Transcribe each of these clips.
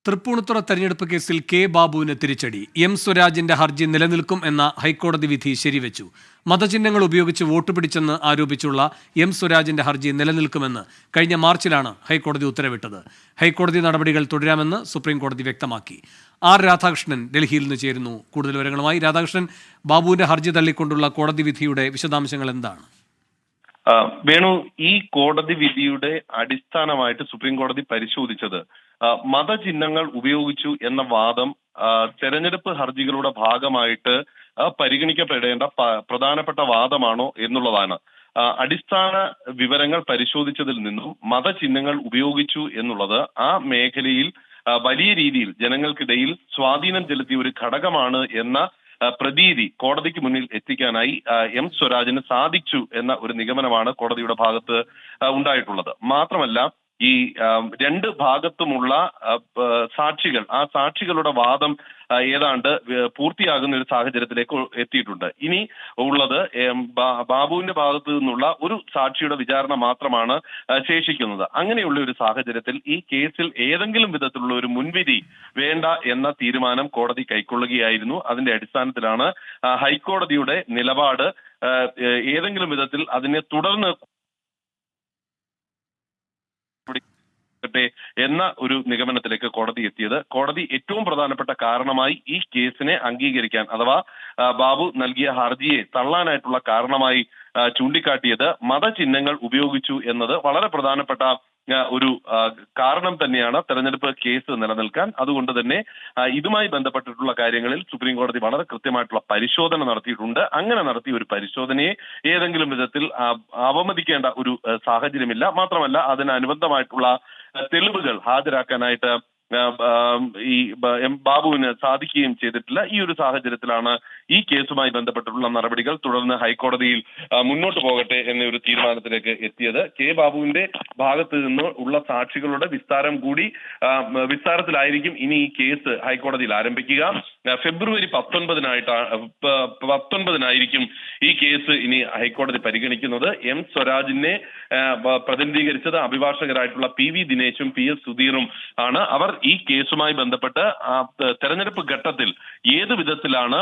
തൃപ്പൂണിത്തുറ തെരഞ്ഞെടുപ്പ് കേസിൽ കെ ബാബുവിന് തിരിച്ചടി. എം സ്വരാജിന്റെ ഹർജി നിലനിൽക്കും എന്ന ഹൈക്കോടതി വിധി ശരിവെച്ചു. മതചിഹ്നങ്ങൾ ഉപയോഗിച്ച് വോട്ട് പിടിച്ചെന്ന് ആരോപിച്ചുള്ള എം സ്വരാജിന്റെ ഹർജി നിലനിൽക്കുമെന്ന് കഴിഞ്ഞ മാർച്ചിലാണ് ഹൈക്കോടതി ഉത്തരവിട്ടത്. ഹൈക്കോടതി നടപടികൾ തുടരാമെന്ന് സുപ്രീംകോടതി വ്യക്തമാക്കി. ആർ രാധാകൃഷ്ണൻ ഡൽഹിയിൽ നിന്ന് ചേരുന്നു കൂടുതൽ വിവരങ്ങളുമായി. രാധാകൃഷ്ണൻ, ബാബുവിന്റെ ഹർജി തള്ളിക്കൊണ്ടുള്ള കോടതി വിധിയുടെ വിശദാംശങ്ങൾ എന്താണ്? വേണു, ഈ കോടതി വിധിയുടെ അടിസ്ഥാനമായിട്ട് സുപ്രീം കോടതി പരിശോധിച്ചത് മതചിഹ്നങ്ങൾ ഉപയോഗിച്ചു എന്ന വാദം തെരഞ്ഞെടുപ്പ് ഹർജികളുടെ ഭാഗമായിട്ട് പരിഗണിക്കപ്പെടേണ്ട പ്രധാനപ്പെട്ട വാദമാണോ എന്നുള്ളതാണ്. അടിസ്ഥാന വിവരങ്ങൾ പരിശോധിച്ചതിൽ നിന്നും മതചിഹ്നങ്ങൾ ഉപയോഗിച്ചു എന്നുള്ളത് ആ മേഖലയിൽ വലിയ രീതിയിൽ ജനങ്ങൾക്കിടയിൽ സ്വാധീനം ചെലുത്തിയ ഒരു ഘടകമാണ് എന്ന പ്രതീതി കോടതിക്ക് മുന്നിൽ എത്തിക്കാനായി എം സ്വരാജിന് സാധിച്ചു എന്ന ഒരു നിഗമനമാണ് കോടതിയുടെ ഭാഗത്ത് ഉണ്ടായിട്ടുള്ളത്. മാത്രമല്ല, ഈ രണ്ട് ഭാഗത്തുമുള്ള സാക്ഷികൾ, ആ സാക്ഷികളുടെ വാദം ഏതാണ്ട് പൂർത്തിയാകുന്ന ഒരു സാഹചര്യത്തിലേക്ക് എത്തിയിട്ടുണ്ട്. ഇനി ഉള്ളത് ബാബുവിന്റെ ഭാഗത്തു നിന്നുള്ള ഒരു സാക്ഷിയുടെ വിചാരണ മാത്രമാണ് ശേഷിക്കുന്നത്. അങ്ങനെയുള്ള ഒരു സാഹചര്യത്തിൽ ഈ കേസിൽ ഏതെങ്കിലും വിധത്തിലുള്ള ഒരു മുൻവിധി വേണ്ട എന്ന തീരുമാനം കോടതി കൈക്കൊള്ളുകയായിരുന്നു. അതിന്റെ അടിസ്ഥാനത്തിലാണ് ഹൈക്കോടതിയുടെ നിലപാട് ഏതെങ്കിലും വിധത്തിൽ അതിനെ തുടർന്ന് എന്ന ഒരു നിഗമനത്തിലേക്ക് കോടതി എത്തിയത്. കോടതി ഏറ്റവും പ്രധാനപ്പെട്ട കാരണമായി ഈ കേസിനെ അംഗീകരിക്കാൻ, അഥവാ ബാബു നൽകിയ ഹർജിയെ തള്ളാനായിട്ടുള്ള കാരണമായി ചൂണ്ടിക്കാട്ടിയത് മതചിഹ്നങ്ങൾ ഉപയോഗിച്ചു എന്നത് വളരെ പ്രധാനപ്പെട്ട ഒരു കാരണം തന്നെയാണ് തെരഞ്ഞെടുപ്പ് കേസ് നിലനിൽക്കാൻ. അതുകൊണ്ട് തന്നെ ഇതുമായി ബന്ധപ്പെട്ടിട്ടുള്ള കാര്യങ്ങളിൽ സുപ്രീം കോടതി വളരെ കൃത്യമായിട്ടുള്ള പരിശോധന നടത്തിയിട്ടുണ്ട്. അങ്ങനെ നടത്തിയ ഒരു പരിശോധനയെ ഏതെങ്കിലും വിധത്തിൽ അവമതിക്കേണ്ട ഒരു സാഹചര്യമില്ല. മാത്രമല്ല, അതിനനുബന്ധമായിട്ടുള്ള തെളിവുകൾ ഹാജരാക്കാനായിട്ട് ഈ ബാബുവിന് സാധിക്കുകയും ചെയ്തിട്ടില്ല. ഈ ഒരു സാഹചര്യത്തിലാണ് ഈ കേസുമായി ബന്ധപ്പെട്ടിട്ടുള്ള നടപടികൾ തുടർന്ന് ഹൈക്കോടതിയിൽ മുന്നോട്ട് പോകട്ടെ എന്ന ഒരു തീരുമാനത്തിലേക്ക് എത്തിയത്. കെ ബാബുവിന്റെ ഭാഗത്ത് നിന്ന് ഉള്ള സാക്ഷികളുടെ വിസ്താരത്തിലായിരിക്കും ഇനി ഈ കേസ് ഹൈക്കോടതിയിൽ ആരംഭിക്കുക. ഫെബ്രുവരി 19-നായിരിക്കും ഈ കേസ് ഇനി ഹൈക്കോടതി പരിഗണിക്കുന്നത്. എം സ്വരാജിനെ പ്രതിനിധീകരിച്ചത് അഭിഭാഷകരായിട്ടുള്ള PV ദിനേശും PS സുധീറും ആണ്. അവർ ഈ കേസുമായി ബന്ധപ്പെട്ട് തെരഞ്ഞെടുപ്പ് ഘട്ടത്തിൽ ഏത് വിധത്തിലാണ്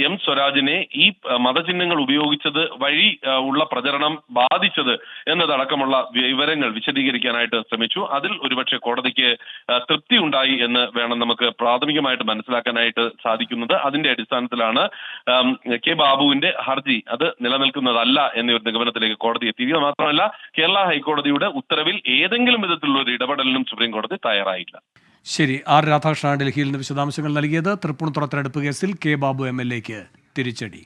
എം സ്വരാജിനെ ഈ മതചിഹ്നങ്ങൾ ഉപയോഗിച്ചത് വഴി ഉള്ള പ്രചരണം ബാധിച്ചത് എന്നതടക്കമുള്ള വിവരങ്ങൾ വിശദീകരിക്കാനായിട്ട് ശ്രമിച്ചു. അതിൽ ഒരുപക്ഷെ കോടതിക്ക് തൃപ്തി ഉണ്ടായി എന്ന് വേണം നമുക്ക് പ്രാഥമികമായിട്ട് മനസ്സിലാക്കാനായിട്ട് സാധിക്കുന്നത്. അതിന്റെ അടിസ്ഥാനത്തിലാണ് കെ ബാബുവിന്റെ ഹർജി അത് നിലനിൽക്കുന്നതല്ല എന്നൊരു നിഗമനത്തിലേക്ക് കോടതി എത്തിയത്. മാത്രമല്ല, കേരള ഹൈക്കോടതിയുടെ ഉത്തരവിൽ ഏതെങ്കിലും വിധത്തിലുള്ള ഒരു ഇടപെടലിനും സുപ്രീം കോടതി തയ്യാറായില്ല. ശരി, ആർ രാധാകൃഷ്ണൻ ഡൽഹിയിൽ നിന്ന് വിശദാംശങ്ങൾ നൽകിയത്. തൃപ്പൂണിത്തുറ തെരഞ്ഞെടുപ്പ് കേസിൽ കെ ബാബു MLA ക്ക് തിരിച്ചടി.